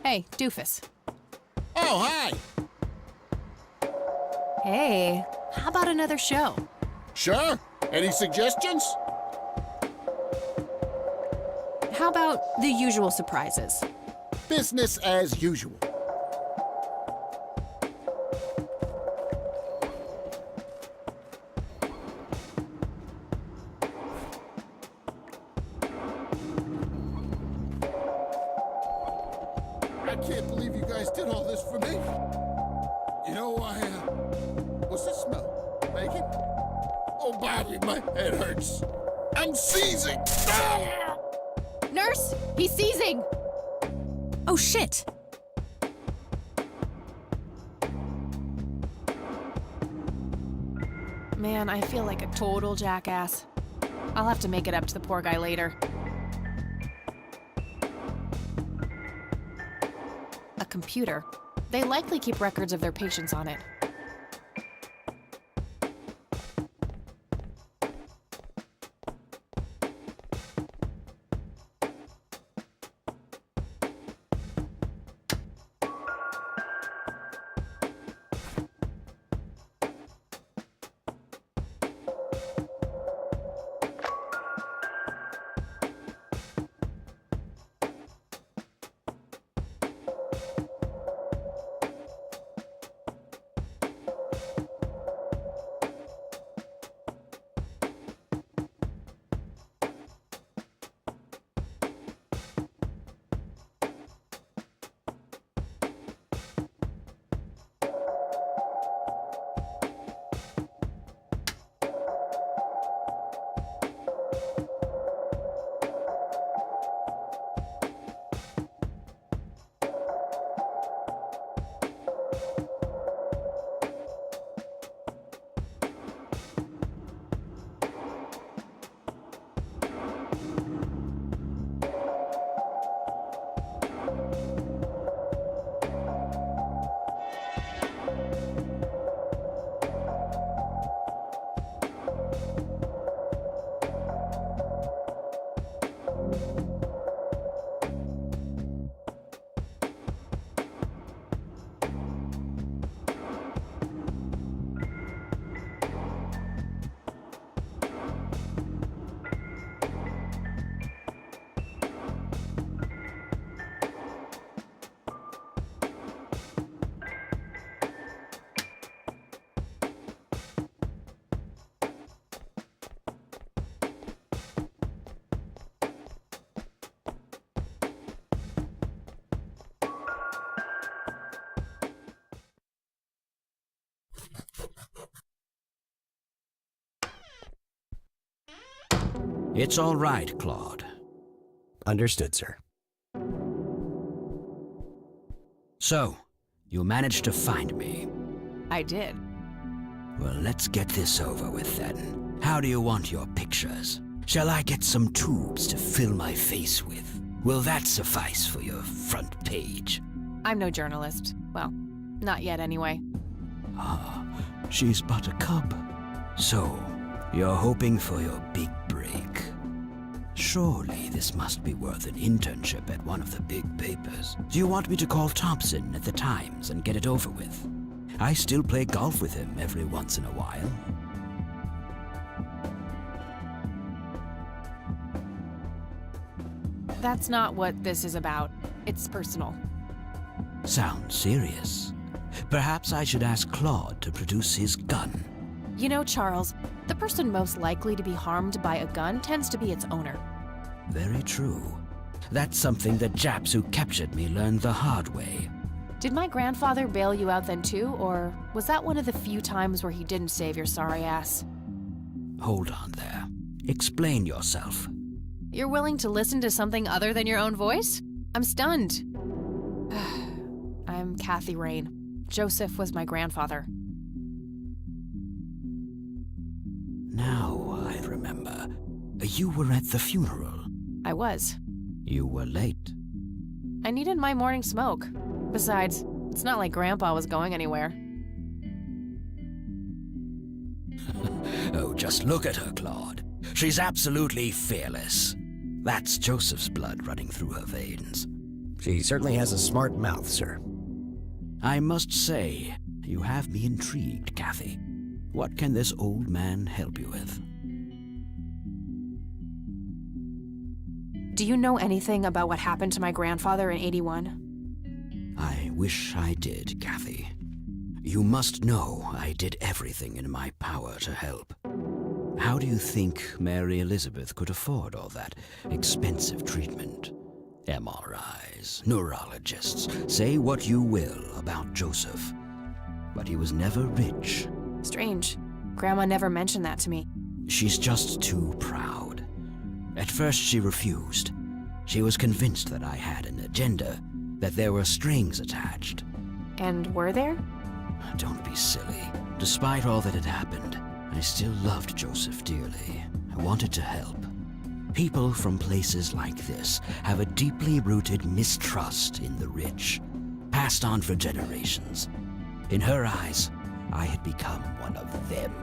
Hey, doofus. Oh, hi! Hey, how about another show? Sure. Any suggestions? How about the usual surprises? Business as usual. I can't believe you guys did all this for me. You know, what's the smell? Bacon? Oh, Bobby, my head hurts. I'm seizing! Ah! Nurse, he's seizing! Oh, shit! Man, I feel like a total jackass. I'll have to make it up to the poor guy later. A computer. They likely keep records of their patients on it. It's all right, Claude. Understood, sir. So, you managed to find me. I did. Well, let's get this over with then. How do you want your pictures? Shall I get some tubes to fill my face with? Will that suffice for your front page? I'm no journalist. Well, not yet anyway. Ah, she's but a cub. So, you're hoping for your big break. Surely this must be worth an internship at one of the big papers. Do you want me to call Thompson at the Times and get it over with? I still play golf with him every once in a while. That's not what this is about. It's personal. Sounds serious. Perhaps I should ask Claude to produce his gun. You know, Charles, the person most likely to be harmed by a gun tends to be its owner. Very true. That's something the Japs who captured me learned the hard way. Did my grandfather bail you out then too, or was that one of the few times where he didn't save your sorry ass? Hold on there. Explain yourself. You're willing to listen to something other than your own voice? I'm stunned. I'm Kathy Rain. Joseph was my grandfather. Now I remember. You were at the funeral. I was. You were late. I needed my morning smoke. Besides, it's not like Grandpa was going anywhere. Oh, just look at her, Claude. She's absolutely fearless. That's Joseph's blood running through her veins. She certainly has a smart mouth, sir. I must say, you have me intrigued, Kathy. What can this old man help you with? Do you know anything about what happened to my grandfather in 81? I wish I did, Kathy. You must know I did everything in my power to help. How do you think Mary Elizabeth could afford all that expensive treatment? MRIs, neurologists, say what you will about Joseph. But he was never rich. Strange. Grandma never mentioned that to me. She's just too proud. At first she refused. She was convinced that I had an agenda, that there were strings attached. And were there? Don't be silly. Despite all that had happened, I still loved Joseph dearly. I wanted to help. People from places like this have a deeply rooted mistrust in the rich, passed on for generations. In her eyes, I had become one of them.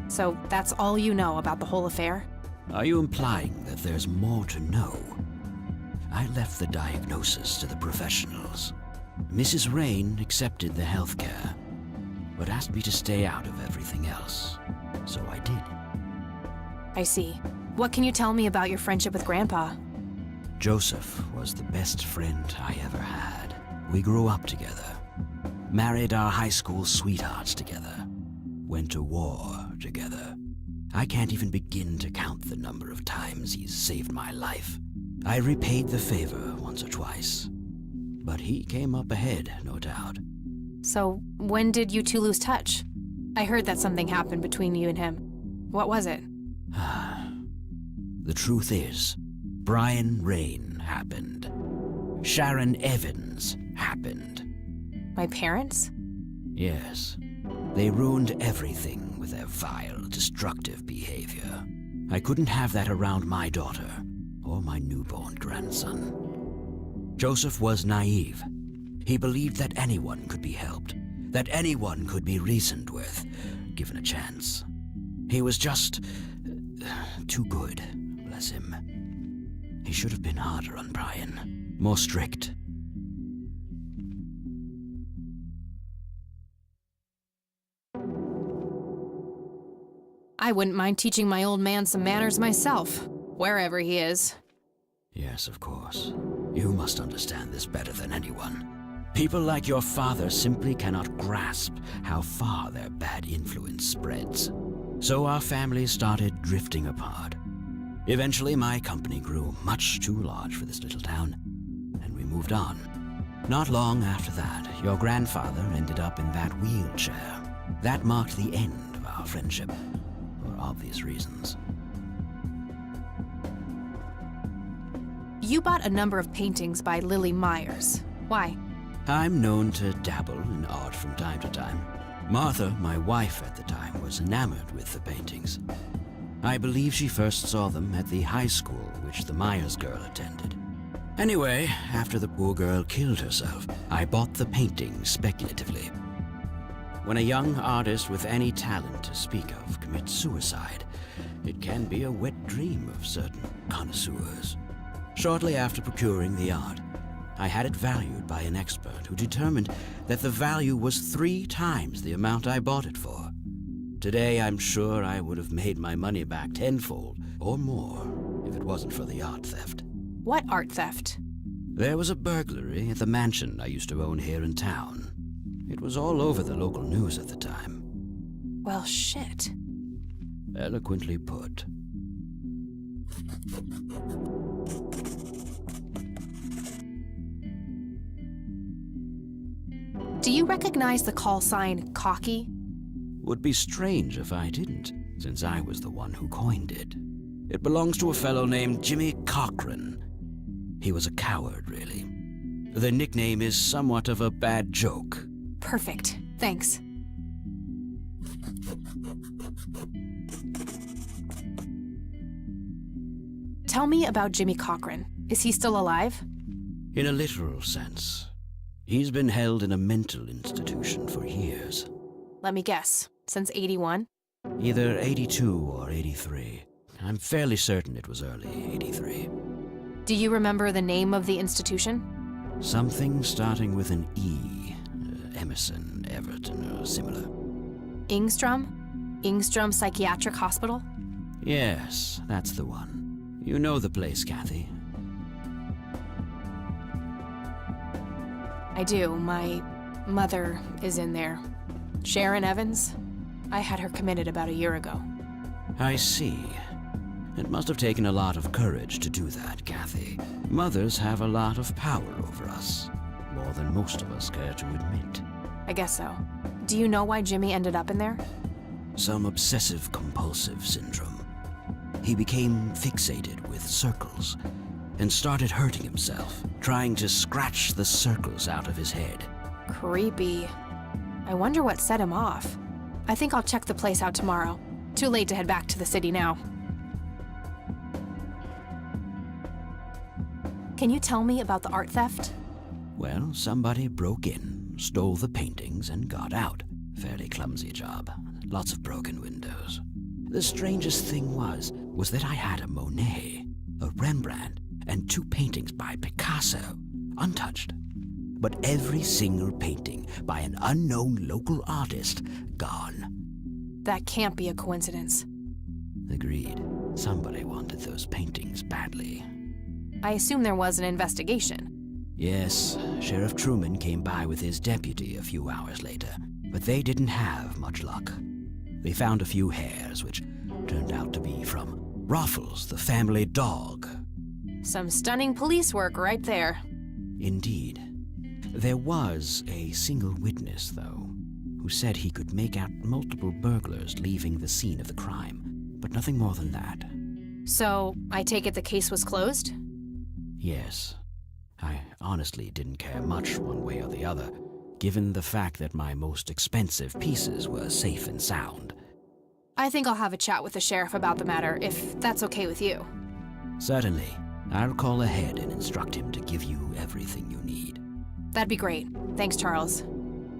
So that's all you know about the whole affair? Are you implying that there's more to know? I left the diagnosis to the professionals. Mrs. Rain accepted the health care, but asked me to stay out of everything else. So I did. I see. What can you tell me about your friendship with Grandpa? Joseph was the best friend I ever had. We grew up together, married our high school sweethearts together, went to war together. I can't even begin to count the number of times he's saved my life. I repaid the favor once or twice, but he came up ahead, no doubt. So, when did you two lose touch? I heard that something happened between you and him. What was it? The truth is, Brian Rain happened. Sharon Evans happened. My parents? Yes. They ruined everything with their vile, destructive behavior. I couldn't have that around my daughter or my newborn grandson. Joseph was naive. He believed that anyone could be helped, that anyone could be reasoned with, given a chance. He was just too good, bless him. He should have been harder on Brian, more strict. I wouldn't mind teaching my old man some manners myself, wherever he is. Yes, of course. You must understand this better than anyone. People like your father simply cannot grasp how far their bad influence spreads. So our family started drifting apart. Eventually, my company grew much too large for this little town, and we moved on. Not long after that, your grandfather ended up in that wheelchair. That marked the end of our friendship, for obvious reasons. You bought a number of paintings by Lily Myers. Why? I'm known to dabble in art from time to time. Martha, my wife at the time, was enamored with the paintings. I believe she first saw them at the high school which the Myers girl attended. Anyway, after the poor girl killed herself, I bought the paintings speculatively. When a young artist with any talent to speak of commits suicide, it can be a wet dream of certain connoisseurs. Shortly after procuring the art, I had it valued by an expert who determined that the value was 3 times the amount I bought it for. Today, I'm sure I would have made my money back tenfold or more if it wasn't for the art theft. What art theft? There was a burglary at the mansion I used to own here in town. It was all over the local news at the time. Well, shit. Eloquently put. Do you recognize the call sign Cocky? Would be strange if I didn't, since I was the one who coined it. It belongs to a fellow named Jimmy Cochran. He was a coward, really. The nickname is somewhat of a bad joke. Perfect. Thanks. Tell me about Jimmy Cochran. Is he still alive? In a literal sense. He's been held in a mental institution for years. Let me guess. Since 81? Either 82 or 83. I'm fairly certain it was early 83. Do you remember the name of the institution? Something starting with an E. Emerson, Everton, or similar. Ingstrom? Ingstrom Psychiatric Hospital? Yes, that's the one. You know the place, Kathy. I do. My mother is in there. Sharon Evans? I had her committed about a year ago. I see. It must have taken a lot of courage to do that, Kathy. Mothers have a lot of power over us. More than most of us care to admit. I guess so. Do you know why Jimmy ended up in there? Some obsessive-compulsive syndrome. He became fixated with circles and started hurting himself, trying to scratch the circles out of his head. Creepy. I wonder what set him off. I think I'll check the place out tomorrow. Too late to head back to the city now. Can you tell me about the art theft? Well, somebody broke in, stole the paintings, and got out. Fairly clumsy job. Lots of broken windows. The strangest thing was that I had a Monet, a Rembrandt, and 2 paintings by Picasso, untouched. But every single painting by an unknown local artist, gone. That can't be a coincidence. Agreed. Somebody wanted those paintings badly. I assume there was an investigation. Yes, Sheriff Truman came by with his deputy a few hours later, but they didn't have much luck. They found a few hairs, which turned out to be from Ruffles, the family dog. Some stunning police work right there. Indeed. There was a single witness, though, who said he could make out multiple burglars leaving the scene of the crime, but nothing more than that. So, I take it the case was closed? Yes. I honestly didn't care much one way or the other, given the fact that my most expensive pieces were safe and sound. I think I'll have a chat with the sheriff about the matter, if that's okay with you. Certainly. I'll call ahead and instruct him to give you everything you need. That'd be great. Thanks, Charles.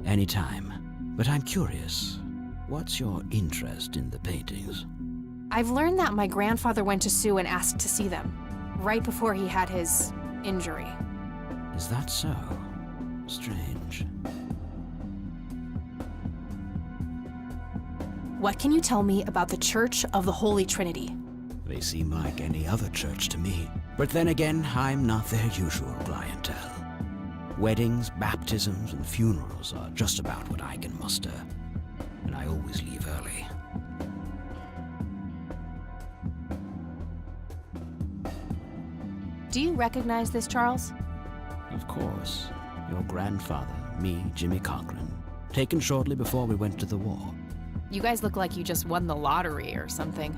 Anytime. But I'm curious, what's your interest in the paintings? I've learned that my grandfather went to Sue and asked to see them, right before he had his injury. Is that so? Strange. What can you tell me about the Church of the Holy Trinity? They seem like any other church to me. But then again, I'm not their usual clientele. Weddings, baptisms, and funerals are just about what I can muster. And I always leave early. Do you recognize this, Charles? Of course. Your grandfather, me, Jimmy Cochran, taken shortly before we went to the war. You guys look like you just won the lottery or something.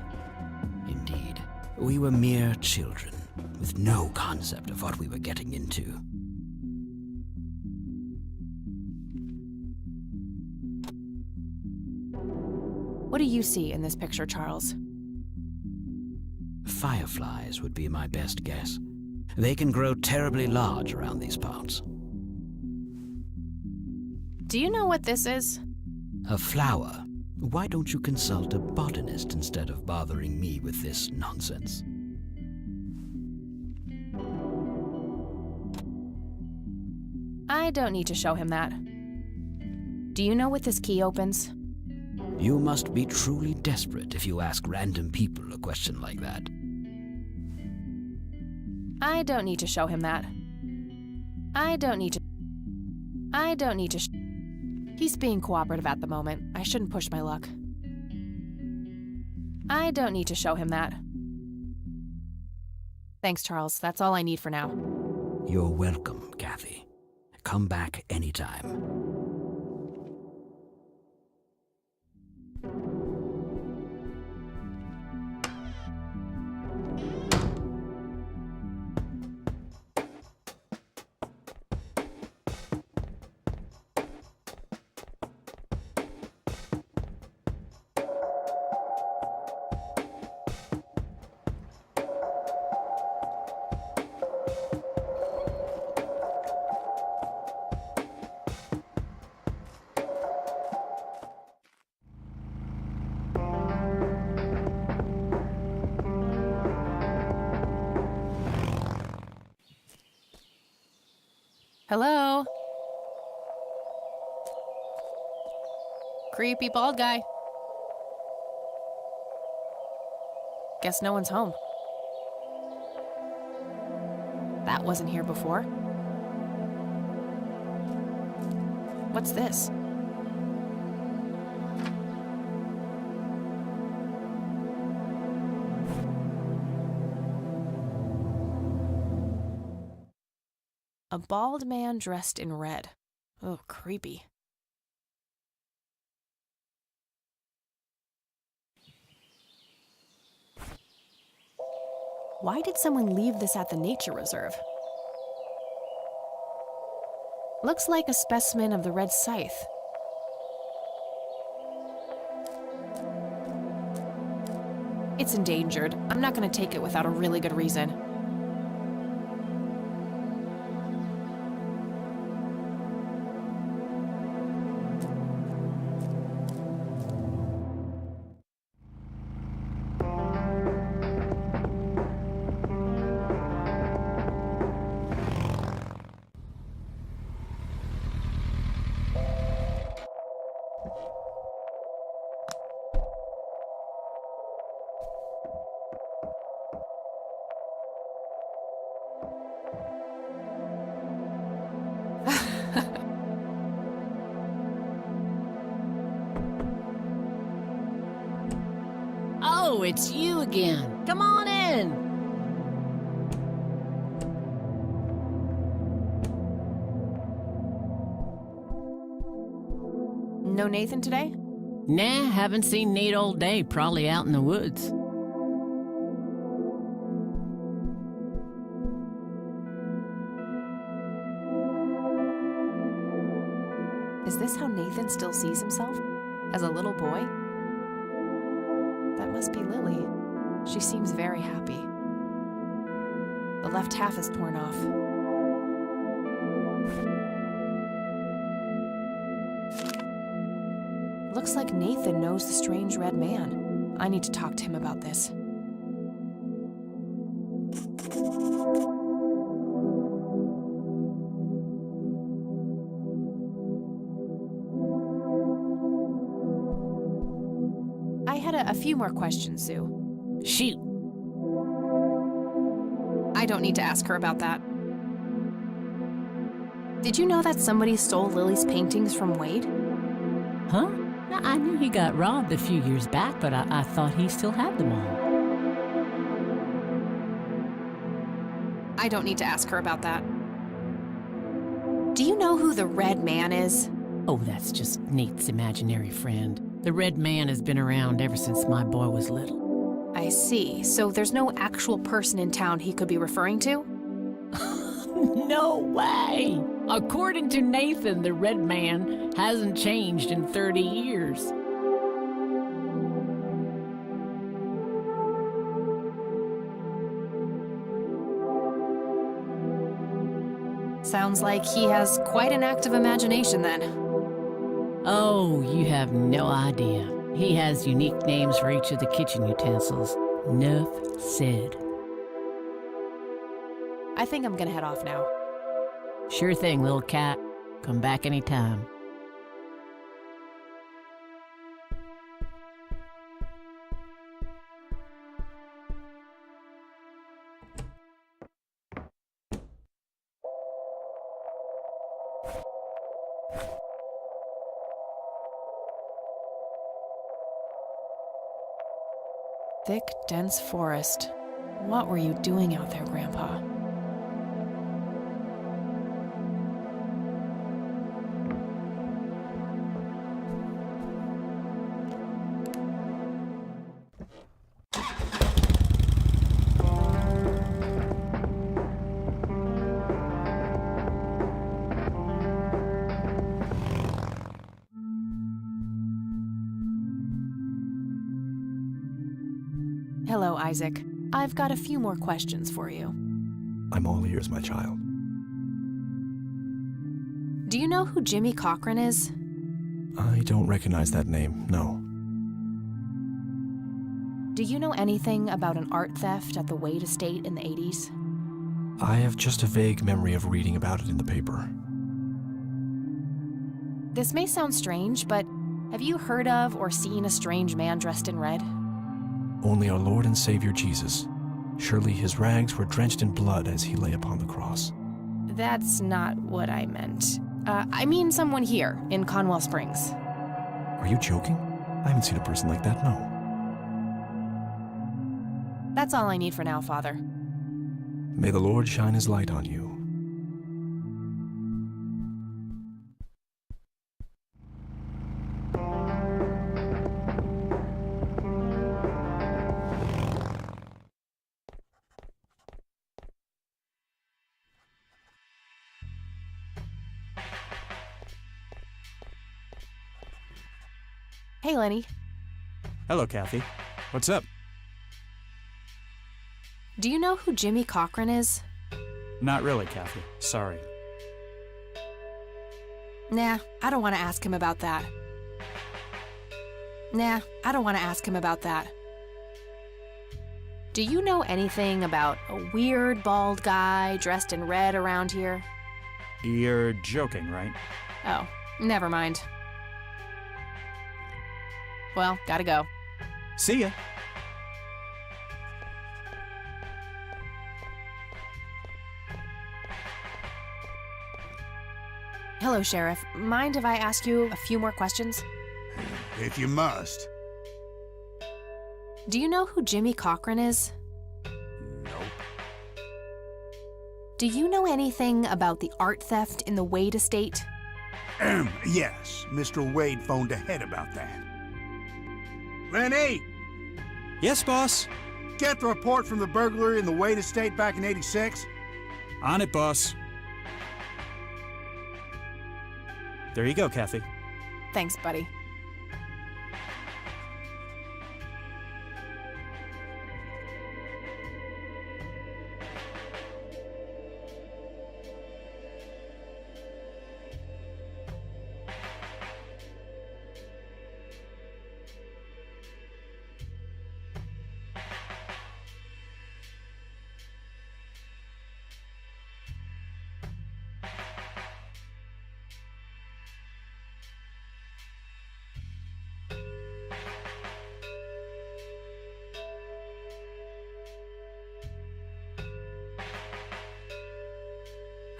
Indeed. We were mere children, with no concept of what we were getting into. What do you see in this picture, Charles? Fireflies would be my best guess. They can grow terribly large around these parts. Do you know what this is? A flower. Why don't you consult a botanist instead of bothering me with this nonsense? I don't need to show him that. Do you know what this key opens? You must be truly desperate if you ask random people a question like that. I don't need to show him that. I don't need to. He's being cooperative at the moment. I shouldn't push my luck. I don't need to show him that. Thanks, Charles. That's all I need for now. You're welcome, Kathy. Come back anytime. Hello? Creepy bald guy. Guess no one's home. That wasn't here before. What's this? A bald man dressed in red. Oh, creepy. Why did someone leave this at the nature reserve? Looks like a specimen of the red scythe. It's endangered. I'm not going to take it without a really good reason. Oh, it's you again. Come on in. No Nathan today? Nah, haven't seen Nate all day. Probably out in the woods. Is this how Nathan still sees himself? As a little boy? That must be Lily. She seems very happy. The left half is torn off. Looks like Nathan knows the strange red man. I need to talk to him about this. I had a few more questions, Sue. Shoot. I don't need to ask her about that. Did you know that somebody stole Lily's paintings from Wade? Huh? I knew he got robbed a few years back, but I thought he still had them all. I don't need to ask her about that. Do you know who the Red Man is? Oh, that's just Nate's imaginary friend. The Red Man has been around ever since my boy was little. I see. So there's no actual person in town he could be referring to? No way! According to Nathan, the Red Man hasn't changed in 30 years. Sounds like he has quite an active imagination then. Oh, you have no idea. He has unique names for each of the kitchen utensils. Enough said. I think I'm gonna head off now. Sure thing, little cat. Come back anytime. Thick, dense forest. What were you doing out there, Grandpa? Hello, Isaac. I've got a few more questions for you. I'm all ears, my child. Do you know who Jimmy Cochran is? I don't recognize that name, no. Do you know anything about an art theft at the Wade estate in the 80s? I have just a vague memory of reading about it in the paper. This may sound strange, but have you heard of or seen a strange man dressed in red? Only our Lord and Savior Jesus. Surely his rags were drenched in blood as he lay upon the cross. That's not what I meant. I mean someone here in Conwell Springs. Are you joking? I haven't seen a person like that, no. That's all I need for now, Father. May the Lord shine his light on you. Hey, Lenny. Hello, Kathy. What's up? Do you know who Jimmy Cochran is? Not really, Kathy. Sorry. Nah, I don't want to ask him about that. Nah, I don't want to ask him about that. Do you know anything about a weird bald guy dressed in red around here? You're joking, right? Oh, never mind. Well, gotta go. See ya. Hello, Sheriff. Mind if I ask you a few more questions? If you must. Do you know who Jimmy Cochran is? Nope. Do you know anything about the art theft in the Wade estate? Yes, Mr. Wade phoned ahead about that. Lenny, Yes, boss. get the report from the burglary in the Wade estate back in '86. On it, boss. There you go, Kathy. Thanks, buddy.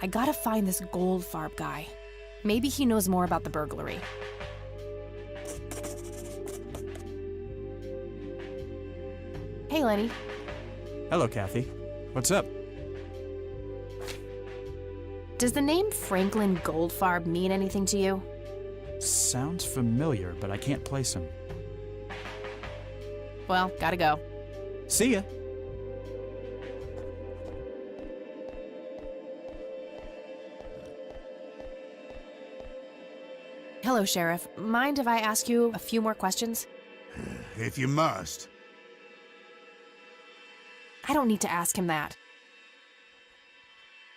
I gotta find this Goldfarb guy. Maybe he knows more about the burglary. Hey, Lenny. Hello, Kathy. What's up? Does the name Franklin Goldfarb mean anything to you? Sounds familiar, but I can't place him. Well, gotta go. See ya. Hello, Sheriff. Mind if I ask you a few more questions? If you must. I don't need to ask him that.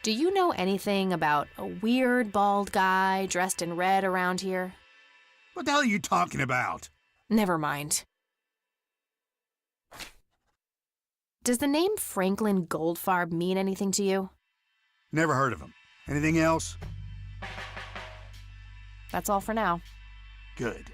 Do you know anything about a weird bald guy dressed in red around here? What the hell are you talking about? Never mind. Does the name Franklin Goldfarb mean anything to you? Never heard of him. Anything else? That's all for now. Good.